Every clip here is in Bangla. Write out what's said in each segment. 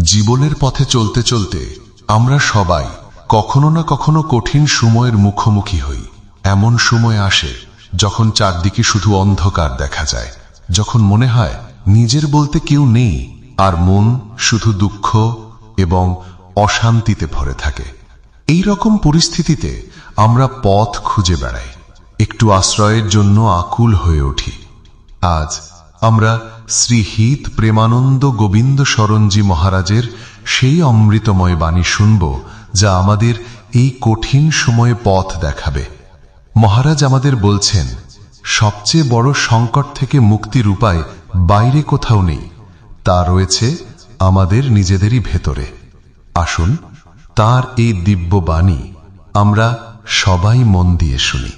জীবনের পথে চলতে চলতে আমরা সবাই কখনো না কখনো কঠিন সময়ের মুখোমুখি হই। এমন সময় আসে যখন চারদিকে শুধু অন্ধকার দেখা যায়, যখন মনে হয় নিজের বলতে কেউ নেই, আর মন শুধু দুঃখ এবং অশান্তিতে ভরে থাকে। এই রকম পরিস্থিতিতে আমরা পথ খুঁজে বেড়াই, একটু আশ্রয়ের জন্য আকুল হয়ে উঠি। আজ আমরা শ্রী হিত প্রেমানন্দ গোবিন্দ শরণজি মহারাজের সেই অমৃতময় বাণী শুনব, যা আমাদের এই কঠিন সময়ে পথ দেখাবে। মহারাজ আমাদের বলছেন, সবচেয়ে বড় সংকট থেকে মুক্তির উপায় বাইরে কোথাও নেই, তা রয়েছে আমাদের নিজেদেরই ভেতরে। আসুন তার এই দিব্য বাণী আমরা সবাই মন দিয়ে শুনি।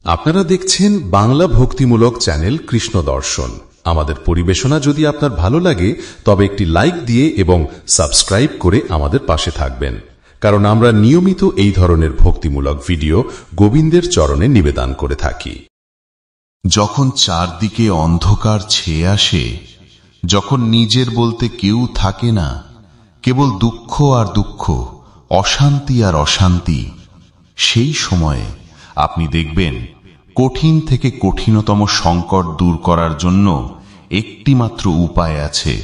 আপনারা দেখছেন বাংলা ভক্তিমূলক চ্যানেল কৃষ্ণ দর্শন। আমাদের পরিবেশনা যদি আপনার ভালো লাগে তবে একটি লাইক দিয়ে এবং সাবস্ক্রাইব করে আমাদের পাশে থাকবেন, কারণ আমরা নিয়মিত এই ধরনের ভক্তিমূলক ভিডিও গোবিন্দের চরণে নিবেদন করে থাকি। যখন চারদিকে অন্ধকার ছেয়ে আসে, যখন নিজের বলতে কেউ থাকে না, কেবল দুঃখ আর দুঃখ, অশান্তি আর অশান্তি, সেই সময়ে আপনি দেখবেন কঠিন থেকে কঠিনতম সংকট দূর করার জন্য একটি মাত্র উপায় আছে।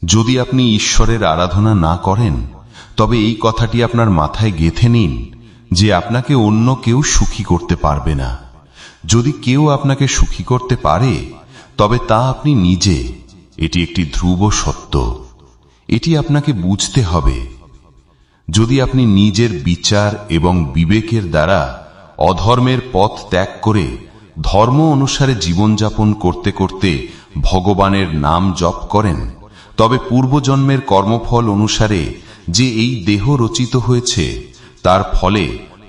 যদি আপনি ঈশ্বরের আরাধনা না করেন, তবে এই কথাটি আপনার মাথায় গেঁথে নিন যে আপনাকে অন্য কেউ সুখী করতে পারবে না। যদি কেউ আপনাকে সুখী করতে পারে, তবে তা আপনি নিজে। এটি একটি ধ্রুব সত্য, এটি আপনাকে বুঝতে হবে। যদি আপনি নিজের বিচার এবং বিবেকের দ্বারা অধর্মের পথ ত্যাগ করে ধর্ম অনুসারে জীবনযাপন করতে করতে ভগবানের নাম জপ করেন, তবে পূর্বজন্মের কর্মফল অনুসারে যে এই দেহ রচিত হয়েছে, তার ফলে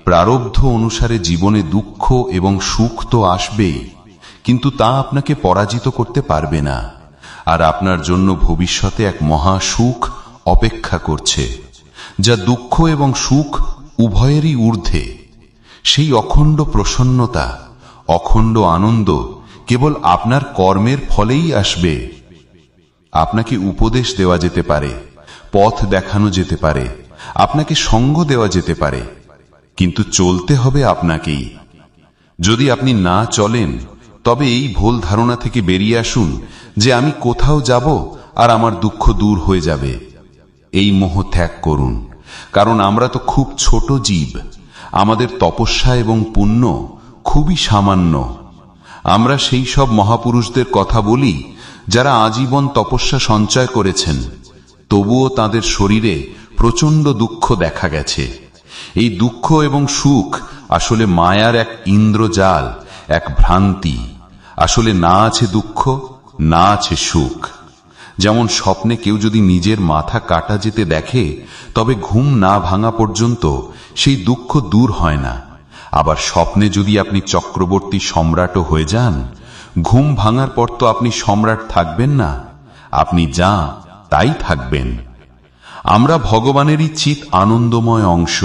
প্রারব্ধ অনুসারে জীবনে দুঃখ এবং সুখ তো আসবেই, কিন্তু তা আপনাকে পরাজিত করতে পারবে না। আর আপনার জন্য ভবিষ্যতে এক মহা সুখ অপেক্ষা করছে, যা দুঃখ এবং সুখ উভয়েরই ঊর্ধ্বে। সেই অখণ্ড প্রসন্নতা, অখণ্ড আনন্দ কেবল আপনার কর্মের ফলেই আসবে। আপনাকে উপদেশ দেওয়া যেতে পারে, পথ দেখানো যেতে পারে, আপনাকে সঙ্গ দেওয়া যেতে পারে, কিন্তু চলতে হবে আপনাকেই। যদি আপনি না চলেন, তবে এই ভুল ধারণা থেকে বেরিয়ে আসুন যে আমি কোথাও যাব আর আমার দুঃখ দূর হয়ে যাবে। এই মোহ ত্যাগ করুন, কারণ আমরা তো খুব ছোট জীব। আমাদের তপস্যা এবং পুণ্য খুবই সামান্য। আমরা সেই সব মহাপুরুষদের কথা বলি যারা আজীবন তপস্যা সঞ্চয় করেছেন, তবুও তাদের শরীরে প্রচণ্ড দুঃখ দেখা গেছে। এই দুঃখ এবং সুখ আসলে মায়ার এক ইন্দ্রজাল, এক ভ্রান্তি। আসলে না আছে দুঃখ, না আছে সুখ। যেমন স্বপ্নে কেউ যদি নিজের মাথা কাটা যেতে দেখে, তবে ঘুম না ভাঙা পর্যন্ত সেই দুঃখ দূর হয় না। আবার স্বপ্নে যদি আপনি চক্রবর্তী সম্রাটও হয়ে যান, ঘুম ভাঙার পর তো আপনি সম্রাট থাকবেন না, আপনি যা তাই থাকবেন। আমরা ভগবানেরই চিত আনন্দময় অংশ।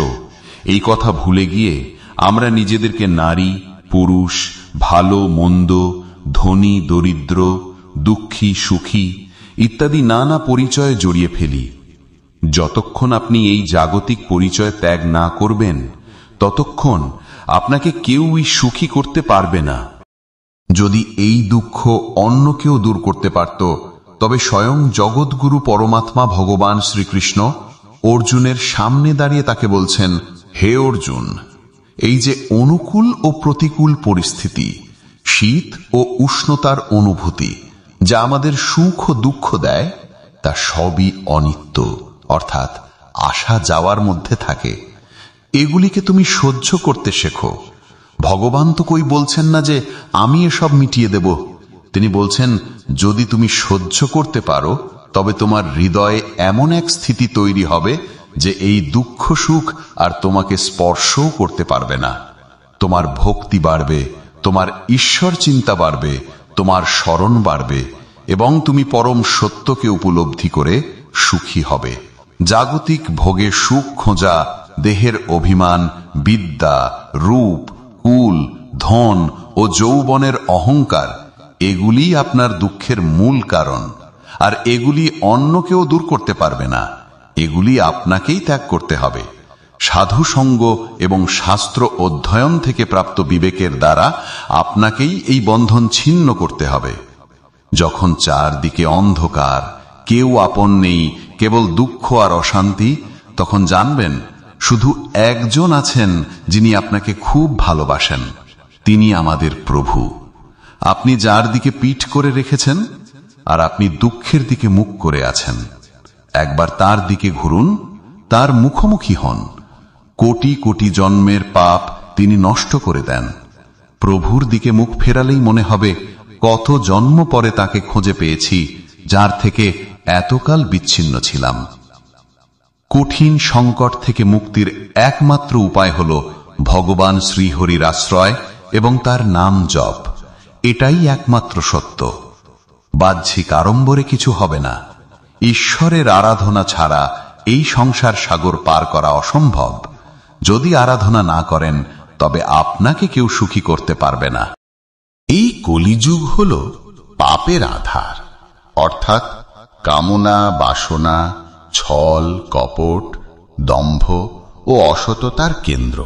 এই কথা ভুলে গিয়ে আমরা নিজেদেরকে নারী, পুরুষ, ভালো মন্দ, ধনী দরিদ্র, দুঃখী সুখী ইত্যাদি নানা পরিচয়ে জড়িয়ে ফেলি। যতক্ষণ আপনি এই জাগতিক পরিচয় ত্যাগ না করবেন, ততক্ষণ আপনাকে কেউই সুখী করতে পারবে না। যদি এই দুঃখ অন্য কেউ দূর করতে পারত, তবে স্বয়ং জগৎগুরু পরমাত্মা ভগবান শ্রীকৃষ্ণ অর্জুনের সামনে দাঁড়িয়ে তাকে বলছেন, হে অর্জুন, এই যে অনুকূল ও প্রতিকূল পরিস্থিতি, শীত ও উষ্ণতার অনুভূতি, যা আমাদের সুখ ও দুঃখ দেয়, তা সবই অনিত্য, অর্থাৎ আসা যাওয়ার মধ্যে থাকে। এগুলিকে তুমি সহ্য করতে শেখো। ভগবান তো কই বলছেন না যে আমি এসব মিটিয়ে দেব। তিনি বলছেন, যদি তুমি সহ্য করতে পারো, তবে তোমার হৃদয়ে এমন এক স্থিতি তৈরি হবে যে এই দুঃখ সুখ আর তোমাকে স্পর্শও করতে পারবে না। তোমার ভক্তি বাড়বে, তোমার ঈশ্বর চিন্তা বাড়বে, তোমার স্মরণ বাড়বে, এবং তুমি পরম সত্যকে উপলব্ধি করে সুখী হবে। জাগতিক ভোগে সুখ খোঁজা, দেহের অভিমান, বিদ্যা, রূপ, কুল, ধন ও যৌবনের অহংকার, এগুলি আপনার দুঃখের মূল কারণ। আর এগুলি অন্য কেউ দূর করতে পারবে না। এগুলি আপনাকেই ত্যাগ করতে হবে। সাধু সঙ্গ এবং শাস্ত্র অধ্যয়ন থেকে প্রাপ্ত বিবেকের দ্বারা আপনাকেই এই বন্ধন ছিন্ন করতে হবে। যখন চারদিকে অন্ধকার, কেউ আপন নেই, কেবল দুঃখ আর অশান্তি, তখন জানবেন শুধু একজন আছেন যিনি আপনাকে খুব ভালোবাসেন। তিনি আমাদের প্রভু। আপনি যার দিকে পিঠ করে রেখেছেন আর আপনি দুঃখের দিকে মুখ করে আছেন, একবার তার দিকে ঘুরুন, তার মুখোমুখি হন। কোটি কোটি জন্মের পাপ তিনি নষ্ট করে দেন। প্রভুর দিকে মুখ ফেরালেই মনে হবে কত জন্ম পরে তাকে খুঁজে পেয়েছি, যার থেকে এতকাল বিচ্ছিন্ন ছিলাম। কঠিন সংকট থেকে মুক্তির একমাত্র উপায় হল ভগবান শ্রীহরির আশ্রয় এবং তার নাম জপ। এটাই একমাত্র সত্য। বাহ্যিক আড়ম্বরে কিছু হবে না। ঈশ্বরের আরাধনা ছাড়া এই সংসার সাগর পার করা অসম্ভব। যদি আরাধনা না করেন তবে আপনাকে কেউ সুখী করতে পারবে না। এই কলিযুগ হল পাপের আধার, অর্থাৎ কামনা, বাসনা, ছল, কপট, দম্ভ ও অসততার কেন্দ্র।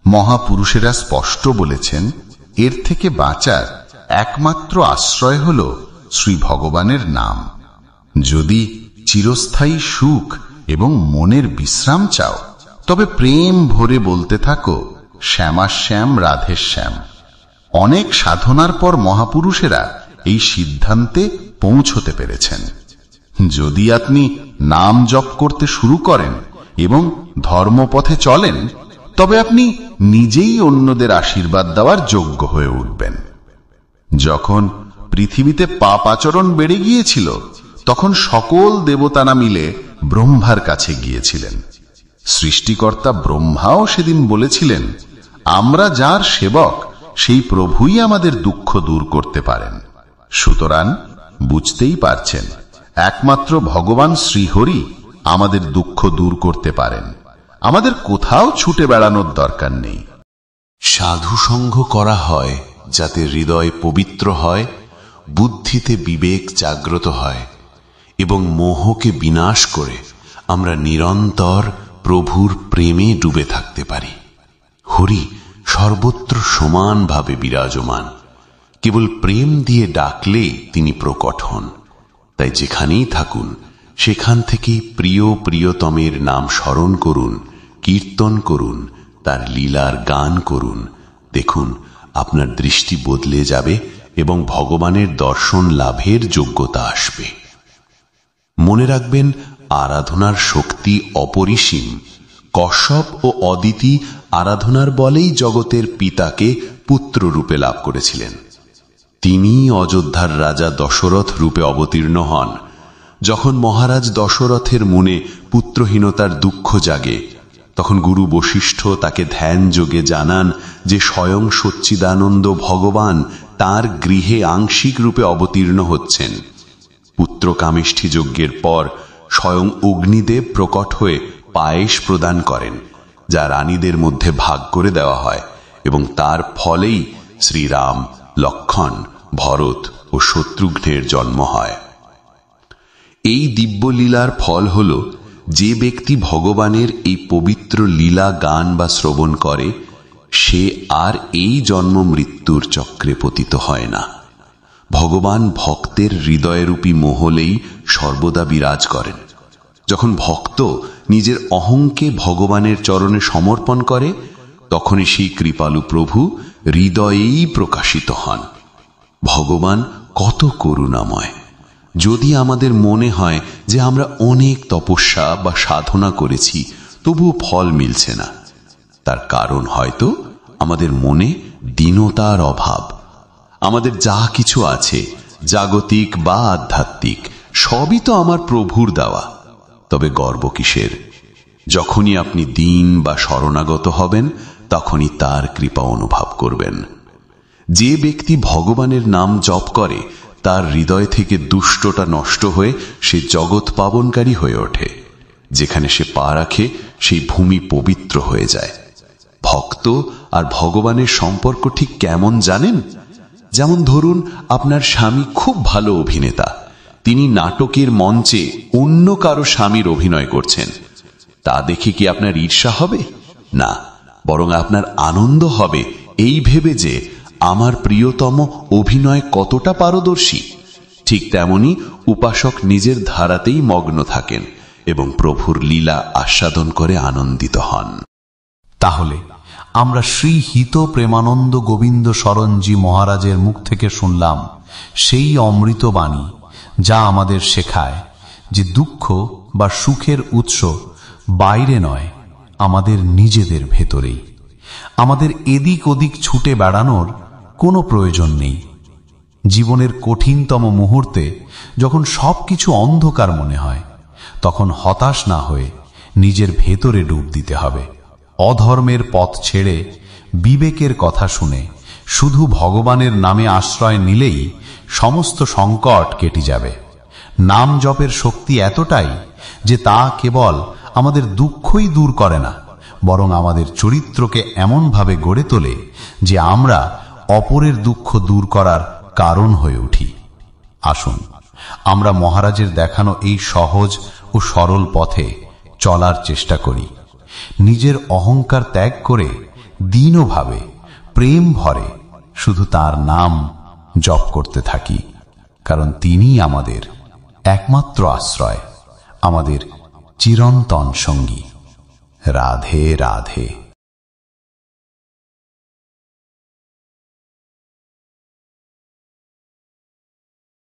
মহাপুরুষেরা স্পষ্ট বলেছেন, এর থেকে বাঁচার একমাত্র আশ্রয় হল শ্রী ভগবানের নাম। যদি চিরস্থায়ী সুখ এবং মনের বিশ্রাম চাও, তবে প্রেম ভরে বলতে থাকো, শ্যামাশ্যাম রাধে শ্যাম। অনেক সাধনার পর মহাপুরুষেরা এই সিদ্ধান্তে পৌঁছতে পেরেছেন। যদি আপনি নাম জপ করতে শুরু করেন এবং ধর্মপথে চলেন, তবে আপনি নিজেই অন্যদের আশীর্বাদ দেওয়ার যোগ্য হয়ে উঠবেন। যখন পৃথিবীতে পাপ আচরণ বেড়ে গিয়েছিল, তখন সকল দেবতারা মিলে ব্রহ্মার কাছে গিয়েছিলেন। সৃষ্টিকর্তা ব্রহ্মাও সেদিন বলেছিলেন, আমরা যার সেবক সেই প্রভুই আমাদের দুঃখ দূর করতে পারেন। সুতরাং বুঝতেই পারছেন, একমাত্র ভগবান শ্রীহরি আমাদের দুঃখ দূর করতে পারেন। আমাদের কোথাও ছুটে বেড়ানোর দরকার নেই। সাধু সঙ্গ করা হয় যাতে হৃদয় পবিত্র হয়, বুদ্ধিতে বিবেক জাগ্রত হয় এবং মোহকে বিনাশ করে আমরা নিরন্তর প্রভুর প্রেমে ডুবে থাকতে পারি। হরি সর্বত্র সমানভাবে বিরাজমান। কেবল প্রেম দিয়ে ডাকলেই তিনি প্রকট হন। তাই যেখানেই থাকুন সেখান থেকে প্রিয় প্রিয়তমের নাম স্মরণ করুন, কীর্তন করুন, তার লীলার গান করুন। দেখুন আপনার দৃষ্টি বদলে যাবে এবং ভগবানের দর্শন লাভের যোগ্যতা আসবে। মনে রাখবেন, আরাধনার শক্তি অপরিসীম। কশ্যপ ও অদিতি আরাধনার বলেই জগতের পিতাকে পুত্র রূপে লাভ করেছিলেন। তিনি অযোধ্যার রাজা দশরথ রূপে অবতীর্ণ হন। যখন মহারাজ দশরথের মনে পুত্রহীনতার দুঃখ জাগে, তখন গুরু বশিষ্ঠ তাকে ধ্যান যোগে জানান যে স্বয়ং সচ্চিদানন্দ ভগবান তার গৃহে আংশিক রূপে অবতীর্ণ হচ্ছেন। পুত্র কামেষ্ঠী যজ্ঞের পর স্বয়ং অগ্নিদেব প্রকট হয়ে পায়েস প্রদান করেন, যা রানীদের মধ্যে ভাগ করে দেওয়া হয় এবং তার ফলেই শ্রীরাম, লক্ষ্মণ, ভরত ও শত্রুঘ্নের জন্ম হয়। এই দিব্য লীলার ফল হল, যে ব্যক্তি ভগবানের এই পবিত্র লীলা গান বা শ্রবণ করে, সে আর এই জন্ম মৃত্যুর চক্রে পতিত হয় না। ভগবান ভক্তের হৃদয়রূপী মহলেই সর্বদা বিরাজ করেন। যখন ভক্ত নিজের অহংকে ভগবানের চরণে সমর্পণ করে, তখনই সেই কৃপালু প্রভু হৃদয়েই প্রকাশিত হন। ভগবান কত করুণাময়! যদি আমাদের মনে হয় যে আমরা অনেক তপস্যা বা সাধনা করেছি, তবুও ফল মিলছে না, তার কারণ হয়তো আমাদের মনে দীনতার অভাব। আমাদের যা কিছু আছে, জাগতিক বা আধ্যাত্মিক, সবই তো আমার প্রভুর দেওয়া। তবে গর্ব কিসের? যখনই আপনি দীন বা শরণাগত হবেন, তখনই তার কৃপা অনুভব করবেন। যে ব্যক্তি ভগবানের নাম জপ করে, তার হৃদয় থেকে দুষ্টটা নষ্ট হয়ে সে জগৎ পাবনকারী হয়ে ওঠে। যেখানে সে পা রাখে, সেই ভূমি পবিত্র হয়ে যায়। ভক্ত আর ভগবানের সম্পর্ক ঠিক কেমন জানেন? যেমন ধরুন, আপনার স্বামী খুব ভালো অভিনেতা, তিনি নাটকের মঞ্চে অন্য কারো স্বামীর অভিনয় করছেন। তা দেখে কি আপনার ঈর্ষা হবে? না, বরং আপনার আনন্দ হবে এই ভেবে যে আমার প্রিয়তম অভিনয় কতটা পারদর্শী। ঠিক তেমনি উপাসক নিজের ধারাতেই মগ্ন থাকেন এবং প্রভুর লীলা আস্বাদন করে আনন্দিত হন। তাহলে আমরা শ্রী হিত প্রেমানন্দ গোবিন্দ শরণজি মহারাজের মুখ থেকে শুনলাম সেই অমৃত বাণী, যা আমাদের শেখায় যে দুঃখ বা সুখের উৎস বাইরে নয়, আমাদের নিজেদের ভেতরেই। আমাদের এদিক ওদিক ছুটে বেড়ানোর কোনো প্রয়োজন নেই। জীবনের কঠিনতম মুহূর্তে যখন সবকিছু অন্ধকার মনে হয়, তখন হতাশ না হয়ে নিজের ভেতরে ডুব দিতে হবে। অধর্মের পথ ছেড়ে বিবেকের কথা শুনে শুধু ভগবানের নামে আশ্রয় নিলেই সমস্ত সংকট কেটে যাবে। নাম জপের শক্তি এতটাই যে তা কেবল আমাদের দুঃখই দূর করে না, বরং আমাদের চরিত্রকে এমনভাবে গড়ে তোলে যে আমরা অপরের দুঃখ দূর করার কারণ হয়ে উঠি। আসুন আমরা মহারাজের দেখানো এই সহজ ও সরল পথে চলার চেষ্টা করি। নিজের অহংকার ত্যাগ করে দীনভাবে প্রেম ভরে শুধু তার নাম জপ করতে থাকি, কারণ তিনিই আমাদের একমাত্র আশ্রয়, আমাদের চিরন্তন সঙ্গী। রাধে রাধে।